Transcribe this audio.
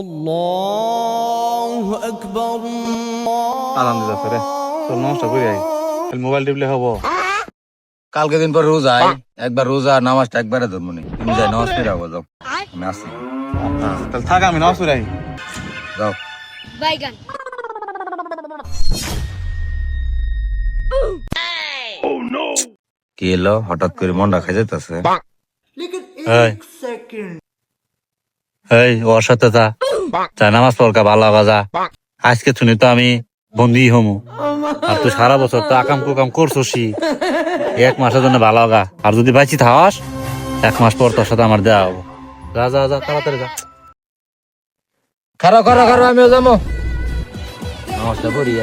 আল্লাহু আকবার। আরাম দিতেছে রে, তোর নষ্ট করে আই মোবাইল টিপলে হবো। কালকে দিন পর রোজা একবার রোজা নামাজটা একবারে ধরবো নি, তুমি যাই নামাজ পড়ে যাবো, যাও আমি আসি। তাহলে থাক, আমি নষ্ট করে আই। যাও। বাইগান। কি এলো হঠাৎ করে মনটা খাই যেতেছে? এই ওর সাথে তা নামাজ পড়কা ভালো বাজা। আজকে শুনি তো আমি বন্দি হমু, আর তুই সারা বছর তো আকাম কুকাম করছোসি, এক মাসের জন্য ভালো গা। আর যদি বাঁচি থাস 1 মাস পর তোর সাথে আমার দেওয়া হবো। যা যা যা, তাড়াতাড়ি যা। খারো খারো খারো, আমিও যাবো নামাজটা পড়ি।